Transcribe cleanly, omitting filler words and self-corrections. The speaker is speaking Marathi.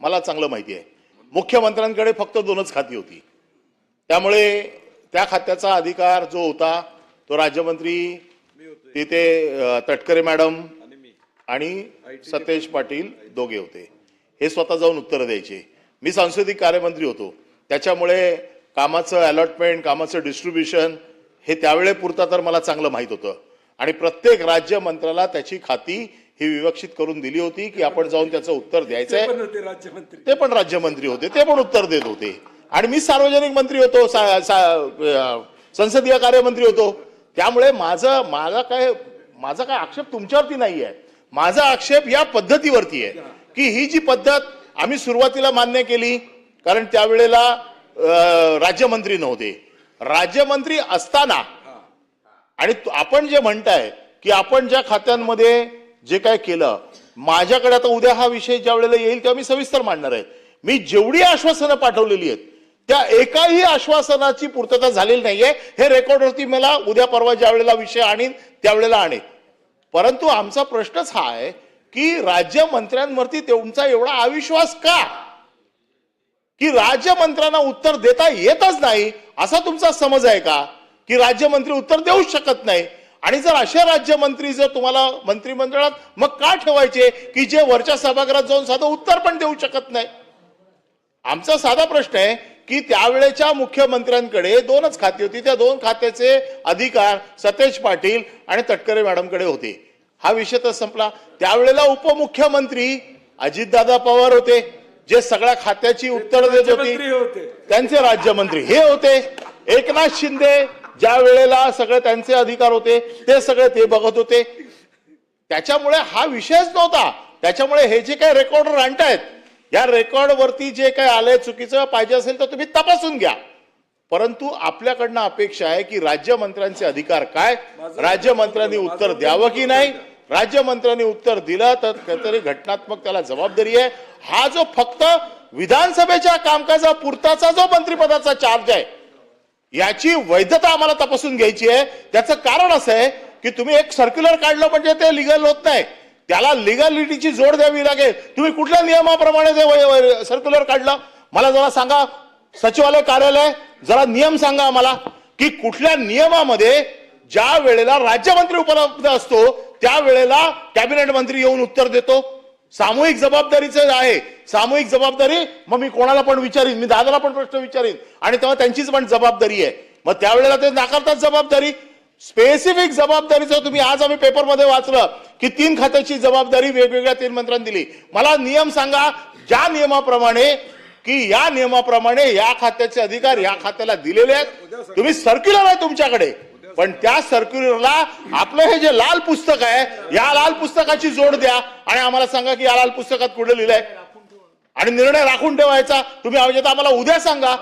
मला चांगलं माहिती आहे. मुख्यमंत्र्यांकडे फक्त 2च खाती होती, त्यामुळे त्या खात्याचा अधिकार जो होता तो राज्यमंत्री तिथे तटकरे मॅडम आणि सतेज पाटील दोघे होते. हे स्वतः जाऊन उत्तर द्यायचे. मी सांस्कृतिक कार्यमंत्री होतो, त्याच्यामुळे कामाचं अलॉटमेंट, कामाचं डिस्ट्रीब्युशन हे त्यावेळेपुरता तर मला चांगलं माहित होतं. आणि प्रत्येक राज्यमंत्र्याला त्याची खाती ही विवक्षित करून दिली होती की आपण जाऊन त्याचं उत्तर द्यायचंय. ते पण राज्यमंत्री होते, ते पण उत्तर देत होते. आणि मी सार्वजनिक मंत्री होतो, संसदीय कार्यमंत्री होतो. त्यामुळे माझा काय आक्षेप तुमच्यावरती नाही आहे. माझा आक्षेप या पद्धतीवरती आहे की ही जी पद्धत आम्ही सुरुवातीला मान्य केली, कारण त्यावेळेला राज्यमंत्री नव्हते. राज्यमंत्री असताना आणि आपण जे म्हणताय की आपण ज्या खात्यांमध्ये जे काय केलं, माझ्याकडे आता उद्या हा विषय ज्या वेळेला येईल तेव्हा मी सविस्तर मांडणार आहे. मी जेवढी आश्वासनं पाठवलेली आहेत त्या एकाही आश्वासनाची पूर्तता झालेली नाहीये. हे रेकॉर्डवरती मला उद्या परवा ज्या वेळेला विषय आणीन त्यावेळेला आणेन. परंतु आमचा प्रश्नच हा आहे की राज्यमंत्र्यांवरती तुमचा एवढा अविश्वास का, की राज्यमंत्र्यांना उत्तर देता येतच नाही असा तुमचा समज आहे का, की राज्यमंत्री उत्तर देऊच शकत नाही? आणि जर असे राज्यमंत्री जर तुम्हाला मंत्रिमंडळात मग का ठेवायचे की जे वरच्या सभागृहात जाऊन साधं उत्तर पण देऊ शकत नाही? आमचा साधा प्रश्न आहे की त्यावेळेच्या मुख्यमंत्र्यांकडे 2च खाती होती. त्या 2 खात्याचे अधिकार सतेज पाटील आणि तटकरे मॅडमकडे होते. हा विषय तर संपला. त्यावेळेला उपमुख्यमंत्री अजितदादा पवार होते, जे सगळ्या खात्याची उत्तर देत होते. त्यांचे राज्यमंत्री हे होते. एकनाथ शिंदे ज्या वेळेला सगळे त्यांचे अधिकार होते ते सगळे ते बघत होते. त्याच्यामुळे हा विषयच नव्हता. त्याच्यामुळे हे जे काही रेकॉर्डर आणतायत, या रेकॉर्डवरती जे काही आलंय चुकीचं पाहिजे असेल तर तुम्ही तपासून घ्या. परंतु आपल्याकडनं अपेक्षा आहे की राज्यमंत्र्यांचे अधिकार काय, राज्यमंत्र्यांनी उत्तर द्यावं की नाही. राज्यमंत्र्यांनी उत्तर दिलं तर काहीतरी घटनात्मक त्याला जबाबदारी आहे. हा जो फक्त विधानसभेच्या कामकाजापुरताचा जो मंत्रिपदाचा चार्ज आहे याची वैधता आम्हाला तपासून घ्यायची आहे. त्याचं कारण असं आहे की तुम्ही एक सर्क्युलर काढलं म्हणजे ते लिगल होत नाही, त्याला लिगलिटीची जोड द्यावी लागेल. तुम्ही कुठल्या नियमाप्रमाणे ते सर्क्युलर काढलं मला जरा सांगा. सचिवालय कार्यालय जरा नियम सांगा आम्हाला की कुठल्या नियमामध्ये ज्या वेळेला राज्यमंत्री उपलब्ध असतो त्यावेळेला कॅबिनेट मंत्री येऊन उत्तर देतो. सामूहिक जबाबदारीचं आहे. सामूहिक जबाबदारी मग मी कोणाला पण विचारीन, मी दादाला पण प्रश्न विचारीन आणि तेव्हा त्यांचीच पण जबाबदारी आहे. मग त्यावेळेला ते नाकारतात जबाबदारी. स्पेसिफिक जबाबदारीचं तुम्ही आज आम्ही पेपरमध्ये वाचलं की 3 खात्याची जबाबदारी वेगवेगळ्या 3 मंत्र्यांनी दिली. मला नियम सांगा ज्या नियमाप्रमाणे की या नियमाप्रमाणे या खात्याचे अधिकार या खात्याला दिलेले आहेत. तुम्ही सर्क्युलर आहे तुमच्याकडे, पण त्या सर्क्युलरला आपलं हे जे लाल पुस्तक आहे या लाल पुस्तकाची जोड द्या आणि आम्हाला सांगा की या लाल पुस्तकात कुठे लिहिलंय आणि निर्णय राखून ठेवायचा. तुम्ही आम्हाला उद्या सांगा.